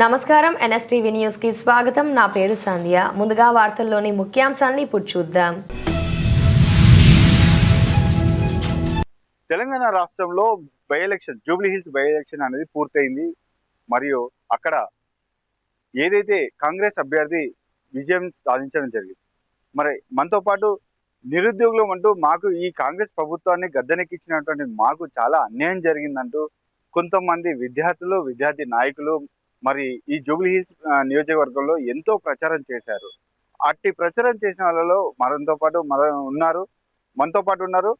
నమస్కారం. NSTV news కి స్వాగతం. నా పేరు సంధ్య. ముందుగా వార్తల్లోని ముఖ్యాంశాలను ఇప్పుడు చూద్దాం. తెలంగాణ రాష్ట్రంలో by election Jubilee hills by election అనేది పూర్తయింది. మరియు అక్కడ ఏదైతే కాంగ్రెస్ అభ్యర్థి విజయం సాధించడం జరిగింది. మరి మనతో పాటు నిరుద్యోగులు అంటూ మాకు ఈ కాంగ్రెస్ ప్రభుత్వాన్ని గద్దెనెక్కించినటువంటి మాకు చాలా అన్యాయం జరిగిందంటూ కొంతమంది విద్యార్థులు, విద్యార్థి నాయకులు మరి ఈ జూబ్లీ హిల్స్ నియోజకవర్గంలో ఎంతో ప్రచారం చేశారు. అట్టి ప్రచారం చేసిన వాళ్ళలో మనతో పాటు ఉన్నారు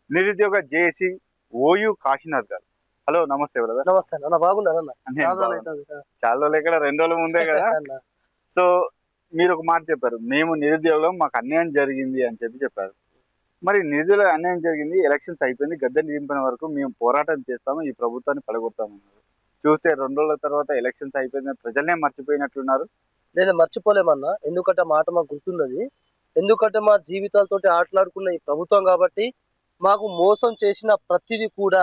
నిరుద్యోగ జేఏసీ ఓయూ కాశీనాథ్ గారు. హలో, నమస్తే బ్రదర్. నమస్తే అన్న, బాగున్నారా? చాలా రోజులు ఇక్కడ 2 రోజుల ముందే కదా. సో మీరు ఒక మాట చెప్పారు, మేము నిరుద్యోగులం, మాకు అన్యాయం జరిగింది అని చెప్పారు. మరి నిరుద్యోగుల అన్యాయం జరిగింది, ఎలక్షన్స్ అయిపోయింది, గద్దెని దింపిన వరకు మేము పోరాటం చేస్తాము, ఈ ప్రభుత్వాన్ని పడగొడతామన్నారు. చూస్తే 2 రోజుల తర్వాత ఎలక్షన్స్ అయిపోయింది, ప్రజలనే మర్చిపోయినట్లున్నారు. నేను మర్చిపోలేమన్నా, ఎందుకంటే మాట మాకు గుర్తున్నది. ఎందుకంటే మా జీవితాలతోటి ఆటలాడుకున్న ఈ ప్రభుత్వం కాబట్టి మాకు మోసం చేసిన ప్రతిదీ కూడా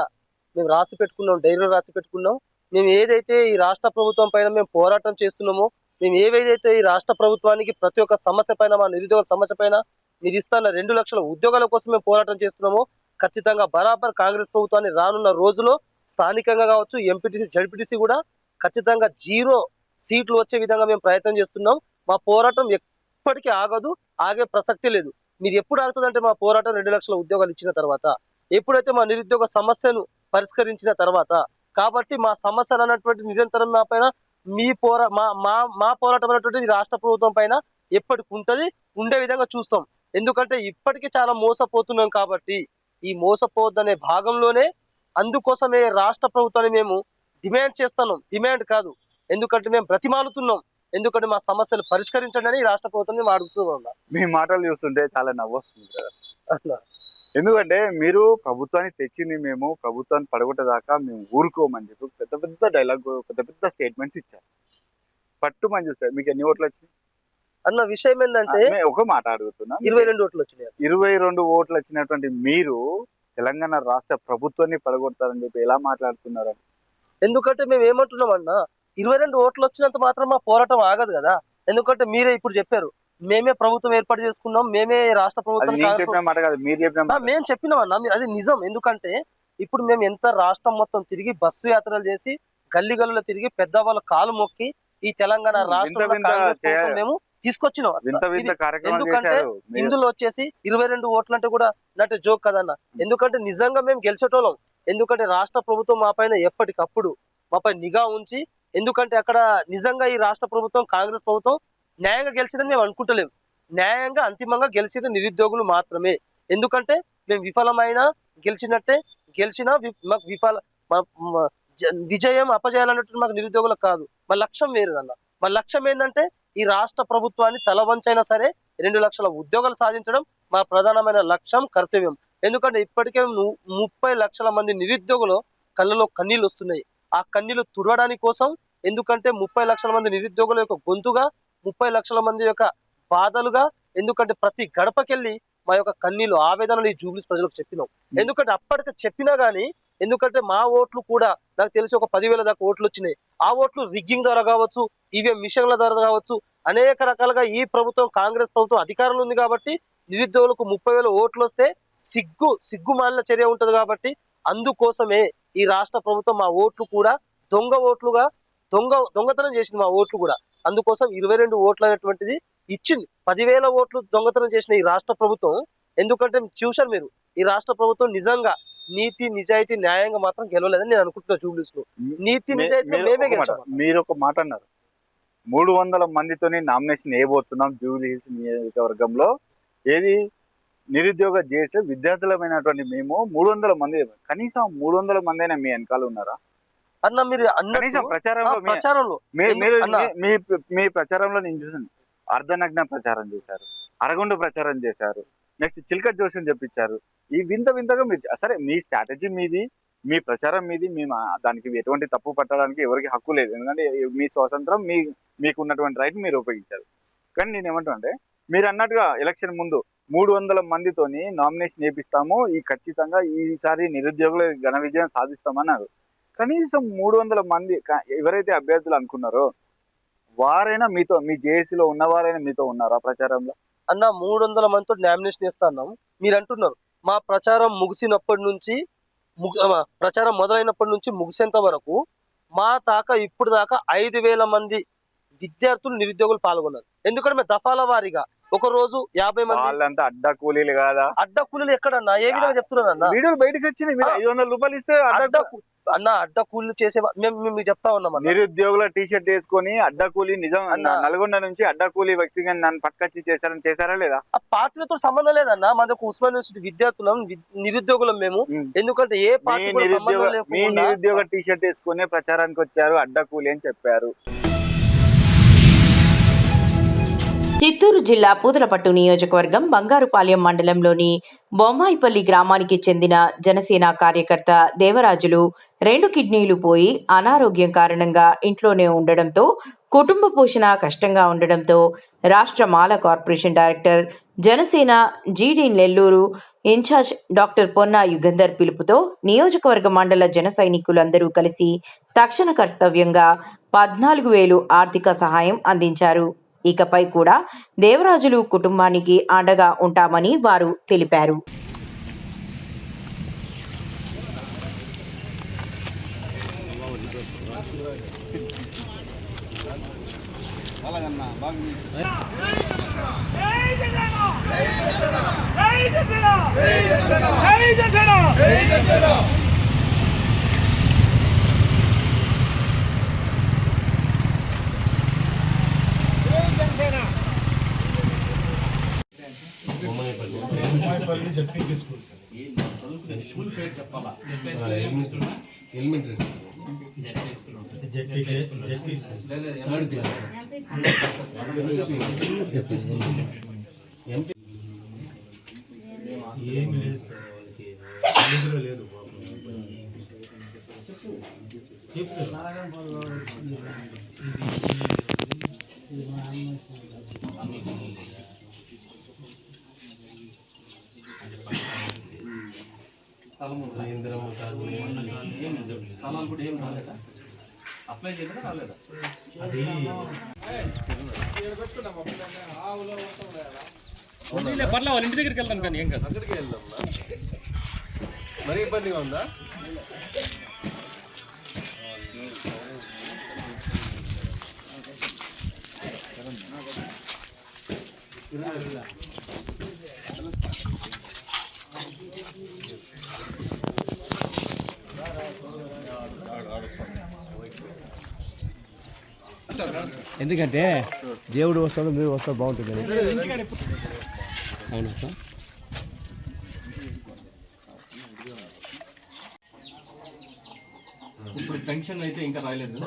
మేము రాసి పెట్టుకున్నాం, డైరీలో రాసి పెట్టుకున్నాం. మేము ఏదైతే ఈ రాష్ట్ర ప్రభుత్వం పైన మేము పోరాటం చేస్తున్నామో, మేము ఏవైతే ఈ రాష్ట్ర ప్రభుత్వానికి ప్రతి ఒక్క సమస్య పైన, మా నిరుద్యోగ సమస్య పైన మీరు ఇస్తున్న 2 లక్షల ఉద్యోగాల కోసం మేము పోరాటం చేస్తున్నామో, ఖచ్చితంగా బరాబర్ కాంగ్రెస్ ప్రభుత్వాన్ని రానున్న రోజులో స్థానికంగా కావచ్చు, ఎంపీటీసీ, జడ్పీటీసీ కూడా ఖచ్చితంగా 0 సీట్లు వచ్చే విధంగా మేము ప్రయత్నం చేస్తున్నాం. మా పోరాటం ఎప్పటికీ ఆగదు, ఆగే ప్రసక్తి లేదు. మీరు ఎప్పుడు ఆగుతుందంటే మా పోరాటం 2 లక్షల ఉద్యోగాలు ఇచ్చిన తర్వాత, ఎప్పుడైతే మా నిరుద్యోగ సమస్యను పరిష్కరించిన తర్వాత. కాబట్టి మా సమస్యలు అన్నటువంటి నిరంతరం మా పైన మా పోరాటం అనేటువంటి రాష్ట్ర ప్రభుత్వం పైన ఎప్పటికి ఉంటుంది, ఉండే విధంగా చూస్తాం. ఎందుకంటే ఇప్పటికీ చాలా మోసపోతున్నాం కాబట్టి ఈ మోసపోద్దనే భాగంలోనే అందుకోసమే రాష్ట్ర ప్రభుత్వాన్ని మేము డిమాండ్ చేస్తున్నాం. డిమాండ్ కాదు, ఎందుకంటే మేము బ్రతిమాలుతున్నాం. ఎందుకంటే మా సమస్యలు పరిష్కరించండి అని రాష్ట్ర ప్రభుత్వం మేము అడుగుతూ ఉన్నాం. మీ మాటలు చూస్తుంటే చాలా నవ్వొస్తుంది కదా. ఎందుకంటే మీరు ప్రభుత్వాన్ని తెచ్చింది మేము, ప్రభుత్వాన్ని పడగొట్టేదాకా మేము ఊరుకోమని చెప్పి పెద్ద పెద్ద డైలాగ్, పెద్ద పెద్ద స్టేట్మెంట్స్ ఇచ్చారు. పట్టుమని చూస్తారు, మీకు ఎన్ని ఓట్లు వచ్చినాయి అన్న విషయం ఏంటంటే ఒక మాట అడుగుతున్నా. 22 ఓట్లు వచ్చినాయి. 22 ఓట్లు వచ్చినటువంటి మీరు తెలంగాణ రాష్ట్ర ప్రభుత్వాన్ని పడగొడతారని చెప్పి ఎలా మాట్లాడుతున్నారు? ఎందుకంటే మేము ఏమంటున్నాం అన్న, 22 ఓట్లు వచ్చినంత మాత్రం మా పోరాటం ఆగదు కదా. ఎందుకంటే మీరే ఇప్పుడు చెప్పారు, మేమే ప్రభుత్వం ఏర్పాటు చేసుకున్నాం, మేమే రాష్ట్ర ప్రభుత్వం. మేము చెప్పినాం అన్న, అది నిజం. ఎందుకంటే ఇప్పుడు మేము ఎంత రాష్ట్రం మొత్తం తిరిగి బస్సు యాత్రలు చేసి, గల్లీ గల్లులో తిరిగి, పెద్దవాళ్ళ కాలు మొక్కి ఈ తెలంగాణ రాష్ట్రంలో మేము తీసుకొచ్చినాం. ఎందుకంటే ఇందులో వచ్చేసి 22 ఓట్లు అంటే కూడా నాటే జోక్ కదన్న. ఎందుకంటే నిజంగా మేము గెలిచేటోళ్ళం. ఎందుకంటే రాష్ట్ర ప్రభుత్వం మా పైన ఎప్పటికప్పుడు మాపై నిఘా ఉంచి, ఎందుకంటే అక్కడ నిజంగా ఈ రాష్ట్ర ప్రభుత్వం, కాంగ్రెస్ ప్రభుత్వం న్యాయంగా గెలిచిందని మేము అనుకుంటలేము. న్యాయంగా అంతిమంగా గెలిచిన నిరుద్యోగులు మాత్రమే. ఎందుకంటే మేము విఫలమైన గెలిచినట్టే, గెలిచినా మాకు విజయం అపజయాలన్నట్టు మాకు నిరుద్యోగులకు కాదు. మా లక్ష్యం వేరేదన్న. మా లక్ష్యం ఏంటంటే ఈ రాష్ట్ర ప్రభుత్వాన్ని తలవంచైనా సరే 2 లక్షల ఉద్యోగాలు సాధించడం మా ప్రధానమైన లక్ష్యం, కర్తవ్యం. ఎందుకంటే ఇప్పటికే 30 లక్షల మంది నిరుద్యోగులు కళ్ళలో కన్నీళ్ళు వస్తున్నాయి. ఆ కన్నీళ్లు తుడవడానికి కోసం, ఎందుకంటే 30 లక్షల మంది నిరుద్యోగుల యొక్క గొంతుగా, 30 లక్షల మంది యొక్క బాధలుగా, ఎందుకంటే ప్రతి గడపకెళ్ళి మా యొక్క కన్నీళ్లు, ఆవేదనలు ఈ జూబ్లీస్ ప్రజలకు చెప్పినాం. ఎందుకంటే అప్పటికి చెప్పినా గానీ, ఎందుకంటే మా ఓట్లు కూడా నాకు తెలిసి ఒక 10,000 దాకా ఓట్లు వచ్చినాయి. ఆ ఓట్లు రిగ్గింగ్ ద్వారా కావచ్చు, ఈవీఎం మిషన్ల ద్వారా కావచ్చు, అనేక రకాలుగా ఈ ప్రభుత్వం, కాంగ్రెస్ ప్రభుత్వం అధికారంలో ఉంది కాబట్టి నిరుద్యోగులకు 30,000 ఓట్లు వస్తే సిగ్గుమాలిన చర్య ఉంటది. కాబట్టి అందుకోసమే ఈ రాష్ట్ర ప్రభుత్వం మా ఓట్లు కూడా దొంగతనం చేసింది. మా ఓట్లు కూడా అందుకోసం 22 ఓట్లు అనేటువంటిది ఇచ్చింది. 10,000 ఓట్లు దొంగతనం చేసిన ఈ రాష్ట్ర ప్రభుత్వం, ఎందుకంటే చూశారు మీరు, ఈ రాష్ట్ర ప్రభుత్వం నిజంగా నీతి, నిజాయితీ, న్యాయంగా మాత్రం గెలవలేదని నేను అనుకుంటున్నా. జూబ్లీస్ లో నీతి, నిజాయితీ మేమే గెలిచాం. మీరు ఒక మాట అన్నారు, 300 మందితోని నామినేషన్ వేయబోతున్నాం జూబ్లీ హిల్స్ నియోజకవర్గంలో. ఏది నిరుద్యోగ చేసే విద్యార్థులమైనటువంటి మేము 300 మంది, కనీసం 300 మంది అయినా మీ వెనకాల ఉన్నారా అన్న? మీరు ప్రచారంలో మీ ప్రచారంలో నేను చూసాను, అర్ధనగ్న ప్రచారం చేశారు, అరగుండు ప్రచారం చేశారు, నెక్స్ట్ చిల్క జోషిని చెప్పించారు. ఈ వింతగా మీరు, సరే మీ స్ట్రాటజీ మీది, మీ ప్రచారం మీది, దానికి ఎటువంటి తప్పు పట్టడానికి ఎవరికి హక్కు లేదు. ఎందుకంటే మీ స్వాతంత్రం, మీకు ఉన్నటువంటి రైట్ మీరు ఉపయోగించారు. కానీ నేను ఏమంటున్నా అంటే, మీరు అన్నట్టుగా ఎలక్షన్ ముందు 300 మందితోని నామినేషన్ వేపిస్తాము, ఖచ్చితంగా ఈసారి నిరుద్యోగులు ఘన విజయం సాధిస్తామన్నారు. కనీసం 300 మంది ఎవరైతే అభ్యర్థులు అనుకున్నారో వారైనా మీతో, మీ జేఏసీలో ఉన్నవారైనా మీతో ఉన్నారా ప్రచారంలో? అన్న 300 మందితో నామినేషన్ ఇస్తున్నాం. మీరు అంటున్నారు మా ప్రచారం ముగిసినప్పటి నుంచి ప్రచారం మొదలైనప్పటి నుంచి ముగిసేంత వరకు మా దాకా ఇప్పుడు దాకా 5,000 మంది విద్యార్థులు నిరుద్యోగులు పాల్గొన్నారు. ఎందుకంటే మేము దఫాల వారీగా ఒక రోజు 50 మంది. వాళ్ళంతా అడ్డ కూలీలు కాదా? అడ్డ కూలీలు ఎక్కడన్నా? ఏ విధంగా చెప్తున్నారన్న? వీడియోలు బయటకు వచ్చినాయి. మీరు 500 రూపాయలు ఇస్తే అడ్డ కూలీలు చేసే మేము చెప్తా ఉన్నాం. నిరుద్యోగుల టీషర్ట్ వేసుకొని అడ్డ కూలీ నిజం నల్గొండ నుంచి అడ్డ కూలీ వ్యక్తిగా నన్ను పట్టుకొచ్చి చేశారా లేదా? ఆ పార్టీలతో సంబంధం లేదన్న. మాకు ఉస్మాన్ యూనివర్సిటీ విద్యార్థులం, నిరుద్యోగులం మేము. ఎందుకంటే ఏ పార్టీ నిరుద్యోగ టీషర్ట్ వేసుకునే ప్రచారానికి వచ్చారు, అడ్డ కూలీ అని చెప్పారు. చిత్తూరు జిల్లా పూతలపట్టు నియోజకవర్గం బంగారుపాలెం మండలంలోని బొమ్మాయిపల్లి గ్రామానికి చెందిన జనసేన కార్యకర్త దేవరాజులు 2 కిడ్నీలు పోయి అనారోగ్యం కారణంగా ఇంట్లోనే ఉండడంతో కుటుంబ పోషణ కష్టంగా ఉండడంతో రాష్ట్ర మాల కార్పొరేషన్ డైరెక్టర్, జనసేన జీడీ నెల్లూరు ఇన్ఛార్జ్ డాక్టర్ పొన్నా యుగంధర్ పిలుపుతో నియోజకవర్గ మండల జన సైనికులందరూ కలిసి తక్షణ కర్తవ్యంగా 14,000 ఆర్థిక సహాయం అందించారు. ఇకపై కూడా దేవరాజులు కుటుంబానికి అండగా ఉంటామని వారు తెలిపారు. అప్లై చేసినా రాలేదా? పర్లే వాళ్ళ ఇంటి దగ్గరికి వెళ్తాను కానీ ఏం కాదు. అక్కడికి వెళ్దాం. మరీ ఇబ్బందిగా ఉందా? ఎందుకంటే దేవుడు వస్తాడు, మీరు వస్తారు, బాగుంటుంది. అవును సార్. ఇప్పుడు పెన్షన్ అయితే ఇంకా రాయలేదు.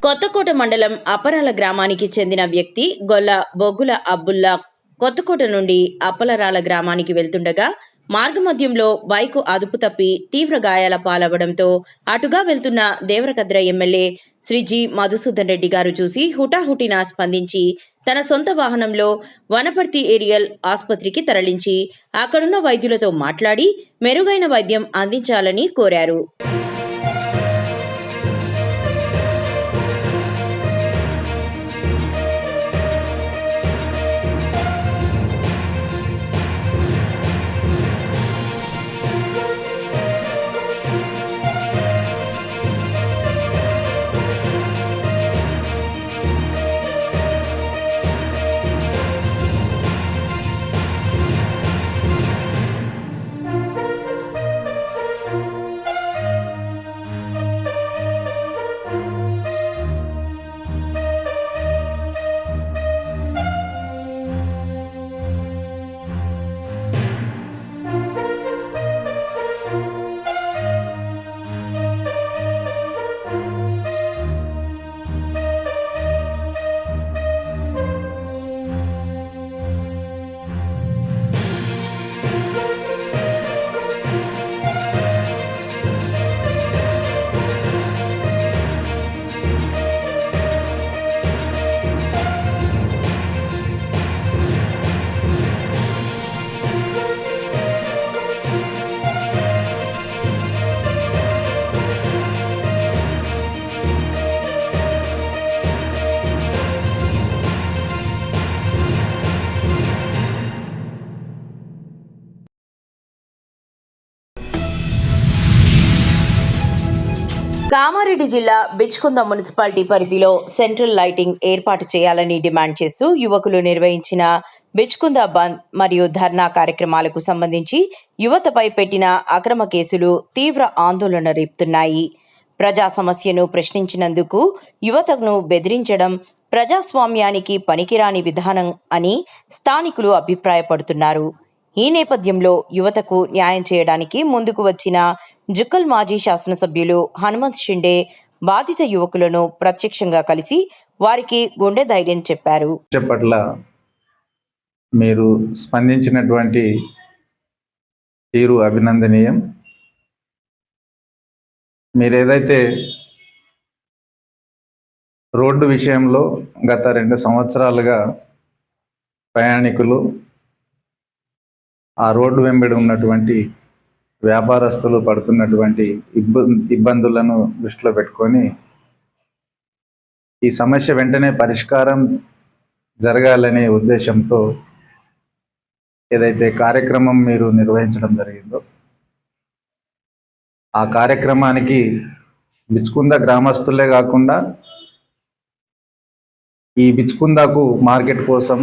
కొత్తకోట మండలం అపరాల గ్రామానికి చెందిన వ్యక్తి గొల్ల బొగ్గుల అబ్బుల్లా కొత్తకోట నుండి అప్పలరాల గ్రామానికి వెళ్తుండగా మార్గమధ్యంలో బైకు అదుపు తప్పి తీవ్ర గాయాల పాలవడంతో అటుగా వెళ్తున్న దేవరకద్ర ఎమ్మెల్యే శ్రీ జి మధుసూదన్ రెడ్డి గారు చూసి హుటాహుటిన స్పందించి తన సొంత వాహనంలో వనపర్తి ఏరియల్ ఆసుపత్రికి తరలించి అక్కడున్న వైద్యులతో మాట్లాడి మెరుగైన వైద్యం అందించాలని కోరారు. కామారెడ్డి జిల్లా బిచ్కుంద మున్సిపాలిటీ పరిధిలో సెంట్రల్ లైటింగ్ ఏర్పాటు చేయాలని డిమాండ్ చేస్తూ యువకులు నిర్వహించిన బిచ్కుంద బంద్ మరియు ధర్నా కార్యక్రమాలకు సంబంధించి యువతపై పెట్టిన అక్రమ కేసులు తీవ్ర ఆందోళన రేపుతున్నాయి. ప్రజా సమస్యను ప్రశ్నించినందుకు యువతను బెదిరించడం ప్రజాస్వామ్యానికి పనికిరాని విధానం అని స్థానికులు అభిప్రాయపడుతున్నారు. ఈ నేపథ్యంలో యువతకు న్యాయం చేయడానికి ముందుకు వచ్చిన జుక్కల్ మాజీ శాసనసభ్యులు హనుమంత్ షిండే బాధిత యువకులను ప్రత్యక్షంగా కలిసి వారికి గుండె ధైర్యం చెప్పారు. పట్ల మీరు స్పందించినటువంటి తీరు అభినందనీయం. మీరేదైతే రోడ్డు విషయంలో గత 2 సంవత్సరాలుగా ప్రయాణికులు, ఆ రోడ్డు వెంబడి ఉన్నటువంటి వ్యాపారస్తులు పడుతున్నటువంటి ఇబ్బందులను దృష్టిలో పెట్టుకొని ఈ సమస్య వెంటనే పరిష్కారం జరగాలనే ఉద్దేశంతో ఏదైతే కార్యక్రమం మీరు నిర్వహించడం జరిగిందో ఆ కార్యక్రమానికి బిచ్కుంద గ్రామస్తులే కాకుండా ఈ బిచ్కుందకు మార్కెట్ కోసం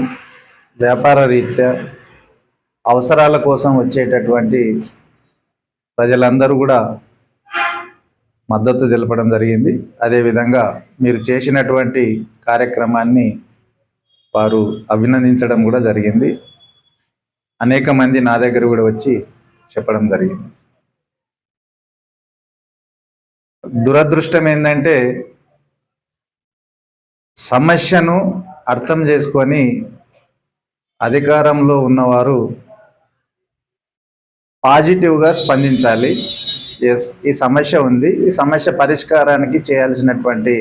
వ్యాపార రీత్యా అవసరాల కోసం వచ్చేటటువంటి ప్రజలందరూ కూడా మద్దతు తెలపడం జరిగింది. అదేవిధంగా మీరు చేసినటువంటి కార్యక్రమాన్ని వారు అభినందించడం కూడా జరిగింది. అనేక మంది నా దగ్గర కూడా వచ్చి చెప్పడం జరిగింది. దురదృష్టం ఏంటంటే సమస్యను అర్థం చేసుకొని అధికారంలో ఉన్నవారు పాజిటివ్గా స్పందించాలి. ఎస్, ఈ సమస్య ఉంది, ఈ సమస్య పరిష్కారానికి చేయాల్సినటువంటి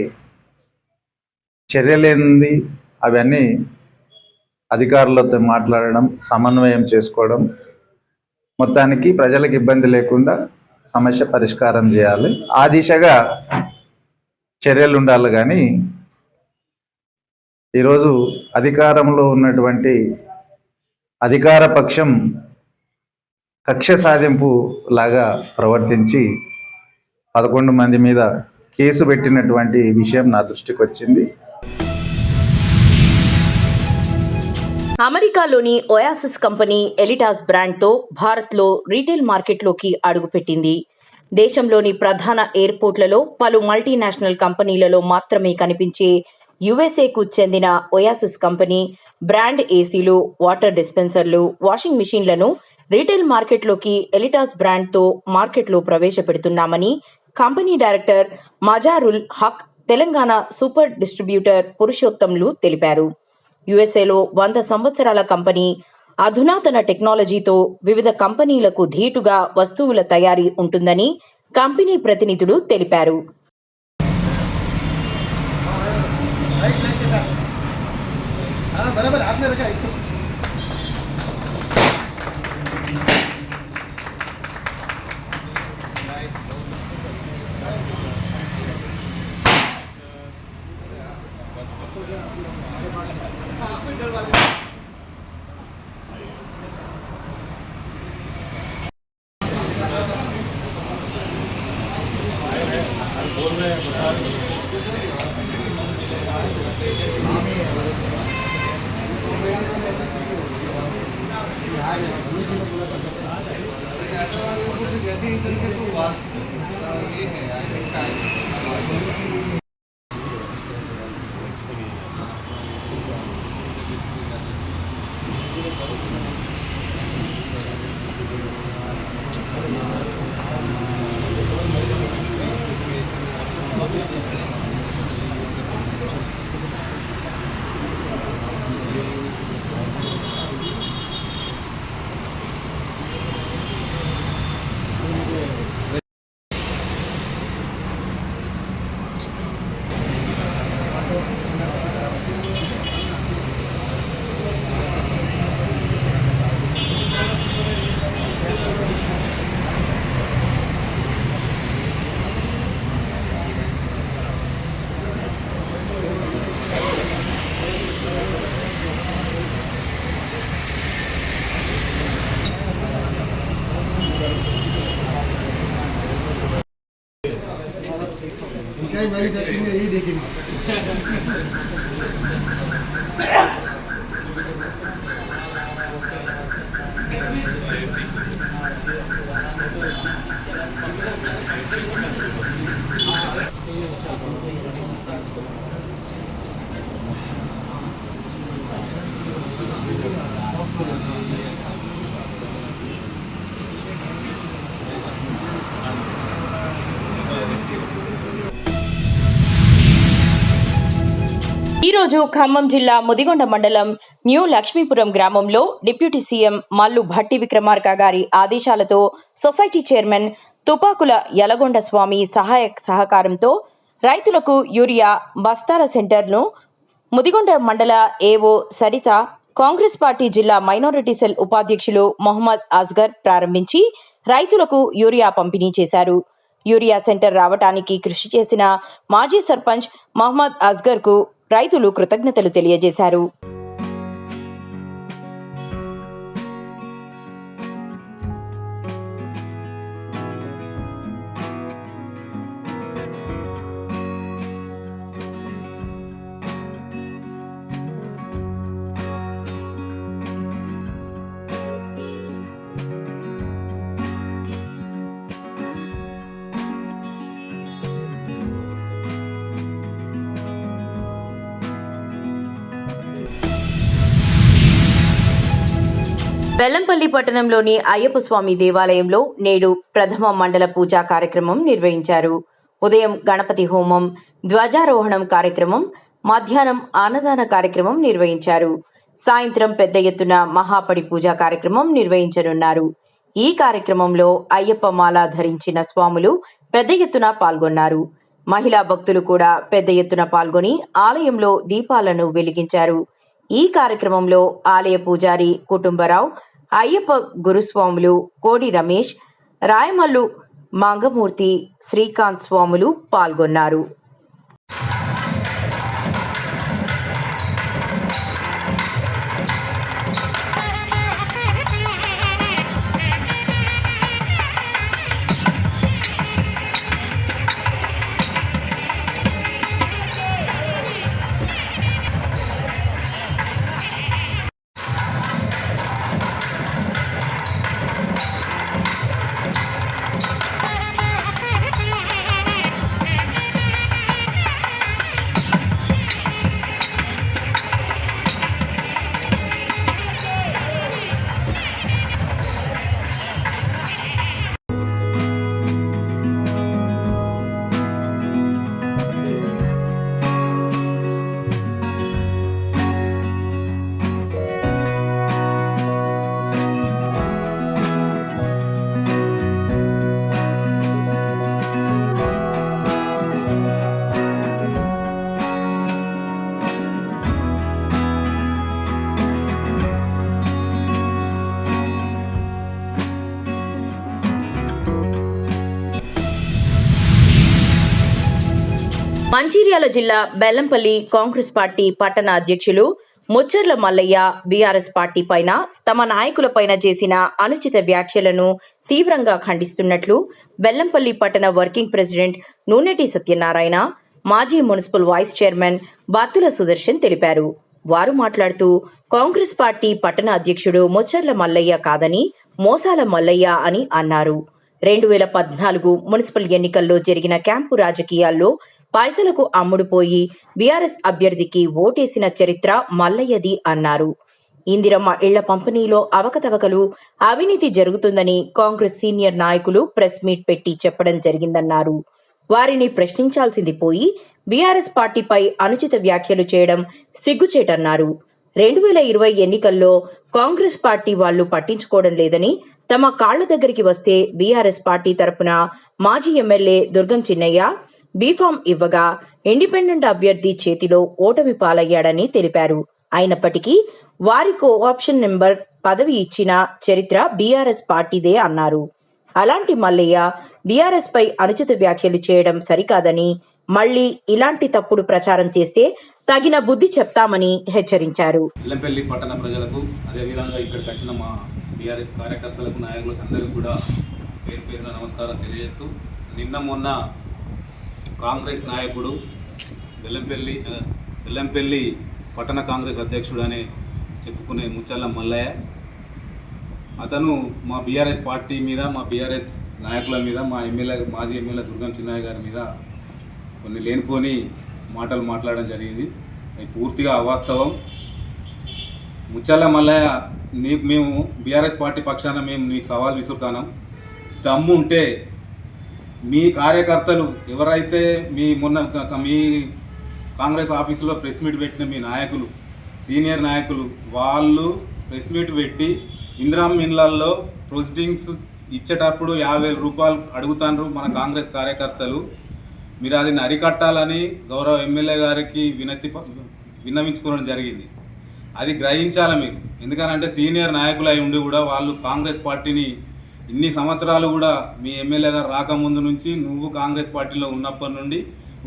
చర్యలేంది అవన్నీ అధికారులతో మాట్లాడడం, సమన్వయం చేసుకోవడం, మొత్తానికి ప్రజలకు ఇబ్బంది లేకుండా సమస్య పరిష్కారం చేయాలి. ఆ దిశగా చర్యలు ఉండాలి. కానీ ఈరోజు అధికారంలో ఉన్నటువంటి అధికార పక్షం కక్ష సాధింపు లాగా ప్రవర్తించి 11 మంది మీద కేసు పెట్టినటువంటి విషయం నా దృష్టికి వచ్చింది. అమెరికాలోని ఒయాసిస్ కంపెనీ ఎలిటాస్ బ్రాండ్తో భారత్లో రీటైల్ మార్కెట్లోకి అడుగుపెట్టింది. దేశంలోని ప్రధాన ఎయిర్పోర్ట్లలో, పలు మల్టీనేషనల్ కంపెనీలలో మాత్రమే కనిపించే యుఎస్ఏకు చెందిన ఒయాసిస్ కంపెనీ బ్రాండ్ ఏసీలు, వాటర్ డిస్పెన్సర్లు, వాషింగ్ మిషన్లను రీటైల్ మార్కెట్లోకి ఎలిటాస్ బ్రాండ్తో మార్కెట్లో ప్రవేశపెడుతున్నామని company director Mazarul Haq Telangana super distributor పురుషోత్తంలు తెలిపారు. యుఎస్ఏలో 100 సంవత్సరాల కంపెనీ అధునాతన టెక్నాలజీతో వివిధ కంపెనీలకు ధీటుగా వస్తువుల తయారీ ఉంటుందని కంపెనీ ప్రతినిధులు తెలిపారు. क्या मैन्युफैक्चरिंग में यही देखेंगे। ఈరోజు ఖమ్మం జిల్లా ముదిగొండ మండలం న్యూ లక్ష్మీపురం గ్రామంలో డిప్యూటీ సీఎం మల్లు భట్టి విక్రమార్క గారి ఆదేశాలతో సొసైటీ చైర్మన్ తుపాకుల యలగొండ స్వామి సహకారంతో రైతులకు యూరియా బస్తాల సెంటర్ను ముదిగొండ మండల ఏవో సరిత కాంగ్రెస్ పార్టీ జిల్లా మైనారిటీ సెల్ ఉపాధ్యక్షులు మొహమ్మద్ అస్గర్ ప్రారంభించి రైతులకు యూరియా పంపిణీ చేశారు. యూరియా సెంటర్ రావటానికి కృషి చేసిన మాజీ సర్పంచ్ మొహమ్మద్ అస్గర్ కు రైతులు కృతజ్ఞతలు తెలియజేశారు. బెల్లంపల్లి పట్టణంలోని అయ్యప్ప స్వామి దేవాలయంలో నేడు ప్రథమ మండల పూజా కార్యక్రమం నిర్వహించారు. ఉదయం గణపతి హోమం, ధ్వజారోహణం కార్యక్రమం, మధ్యాహ్నం అన్నదాన కార్యక్రమం నిర్వహించారు. సాయంత్రం పెద్ద ఎత్తున మహాపడి పూజా కార్యక్రమం నిర్వహించనున్నారు. ఈ కార్యక్రమంలో అయ్యప్ప మాల ధరించిన స్వాములు పెద్ద ఎత్తున పాల్గొన్నారు. మహిళా భక్తులు కూడా పెద్ద ఎత్తున పాల్గొని ఆలయంలో దీపాలను వెలిగించారు. ఈ కార్యక్రమంలో ఆలయ పూజారి కుటుంబరావు, అయ్యప్ప గురుస్వాములు కోడి రమేష్, రాయమల్లు మంగమూర్తి, శ్రీకాంత్ స్వాములు పాల్గొన్నారు. మంచిర్యాల జిల్లా బెల్లంపల్లి కాంగ్రెస్ పార్టీ పట్టణ అధ్యక్షులు ముచ్చర్ల మల్లయ్య బీఆర్ఎస్ పార్టీ పైన తమ నాయకులపైన చేసిన అనుచిత వ్యాఖ్యలను తీవ్రంగా ఖండిస్తున్నట్లు బెల్లంపల్లి పట్టణ వర్కింగ్ ప్రెసిడెంట్ నూనెటి సత్యనారాయణ, మాజీ municipal vice chairman Battula Sudarshan తెలిపారు. వారు మాట్లాడుతూ కాంగ్రెస్ పార్టీ పట్టణ అధ్యక్షుడు ముచ్చర్ల మల్లయ్య కాదని మోసాల మల్లయ్య అని అన్నారు. 2014 మున్సిపల్ ఎన్నికల్లో జరిగిన క్యాంపు రాజకీయాల్లో పైసలకు అమ్ముడుపోయి బీఆర్ఎస్ అభ్యర్థికి ఓటేసిన చరిత్ర మల్లయ్యది అన్నారు. ఇందిరమ్మ ఇళ్ల పంపిణీలో అవకతవకలు, అవినీతి జరుగుతుందని కాంగ్రెస్ సీనియర్ నాయకులు ప్రెస్ మీట్ పెట్టి చెప్పడం జరిగిందన్నారు. వారిని ప్రశ్నించాల్సింది పోయి బీఆర్ఎస్ పార్టీపై అనుచిత వ్యాఖ్యలు చేయడం సిగ్గుచేటన్నారు. 2020 ఎన్నికల్లో కాంగ్రెస్ పార్టీ వాళ్లు పట్టించుకోవడం లేదని, తమ కాళ్ల దగ్గరికి వస్తే బీఆర్ఎస్ పార్టీ తరపున మాజీ ఎమ్మెల్యే దుర్గం చిన్నయ్య బీఫామ్ ఇవ్వగా ఇండిపెండెంట్ అభ్యర్థి చేతిలో ఓటమి పాలయ్యాడని తెలిపారు. అయినప్పటికీ వారికో ఆప్షన్ నెంబర్ పదవి ఇచ్చిన చరిత్ర బీఆర్ఎస్ పార్టీదే అన్నారు. అలాంటి మల్లయ్య బీఆర్ఎస్ పై అనుచిత వ్యాఖ్యలు చేయడం సరికాదని, మళ్లీ ఇలాంటి తప్పుడు ప్రచారం చేస్తే తగిన బుద్ధి చెప్తామని హెచ్చరించారు. బెల్లంపల్లి పట్టణ ప్రజలకు, అదేవిధంగా ఇక్కడికి వచ్చిన మా బీఆర్ఎస్ కార్యకర్తలకు, నాయకులకు అందరికీ కూడా పేరు పేరున నమస్కారం తెలియజేస్తూ, నిన్న మొన్న కాంగ్రెస్ నాయకుడు బెల్లంపల్లి పట్టణ కాంగ్రెస్ అధ్యక్షుడు అనే చెప్పుకునే ముచ్చల్ల మల్లయ్య. అతను మా బీఆర్ఎస్ పార్టీ మీద, మా బీఆర్ఎస్ నాయకుల మీద, మా మాజీ ఎమ్మెల్యే దుర్గం చిన్నయ్య గారి మీద కొన్ని లేనిపోని మాటలు మాట్లాడడం జరిగింది. అవి పూర్తిగా అవాస్తవం. ముచ్చల్ల మల్లయ్య, మేము బీఆర్ఎస్ పార్టీ పక్షాన మీకు సవాల్ విసురుతాను. దమ్ము ఉంటే మీ కార్యకర్తలు ఎవరైతే మీ కాంగ్రెస్ ఆఫీసులో ప్రెస్ మీట్ పెట్టిన మీ నాయకులు, సీనియర్ నాయకులు, వాళ్ళు ప్రెస్ మీట్ పెట్టి ఇందిరామ్ ఇళ్లల్లో ప్రొసీడింగ్స్ ఇచ్చేటప్పుడు 50,000 రూపాయలు అడుగుతారు మన కాంగ్రెస్ కార్యకర్తలు. మీరు అది అరికట్టాలని గౌరవ ఎమ్మెల్యే గారికి విన్నవించుకోవడం జరిగింది. అది గ్రహించాలి మీరు. ఎందుకనంటే సీనియర్ నాయకులు అయి ఉండి కూడా వాళ్ళు కాంగ్రెస్ పార్టీని ఇన్ని సంవత్సరాలు కూడా, మీ ఎమ్మెల్యే గారు రాకముందు నుంచి నువ్వు కాంగ్రెస్ పార్టీలో ఉన్నప్పటి నుండి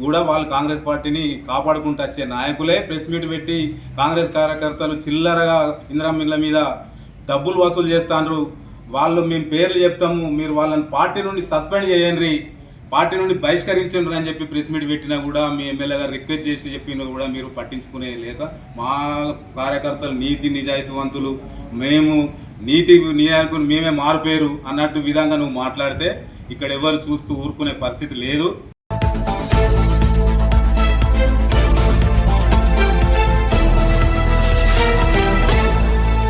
కూడా వాళ్ళు కాంగ్రెస్ పార్టీని కాపాడుకుంటూ వచ్చే నాయకులే ప్రెస్ మీట్ పెట్టి కాంగ్రెస్ కార్యకర్తలు చిల్లరగా ఇందిరామ్ ఇళ్ల మీద డబ్బులు వసూలు చేస్తాండ్రు. వాళ్ళు మేము పేర్లు చెప్తాము, మీరు వాళ్ళని పార్టీ నుండి సస్పెండ్ చేయండి, పార్టీ నుండి బహిష్కరించండి అని చెప్పి ప్రెస్ మీట్ పెట్టినా కూడా మీ ఎమ్మెల్యే గారు రిక్వెస్ట్ చేసి చెప్పినా కూడా మీరు పట్టించుకునే లేక, మా కార్యకర్తలు నీతి నిజాయితీవంతులు, మేము నీతి నియాయకులు, మేమే మారుపేరు అన్నట్టు విధంగా నువ్వు మాట్లాడితే ఇక్కడ ఎవరు చూస్తూ ఊరుకునే పరిస్థితి లేదు.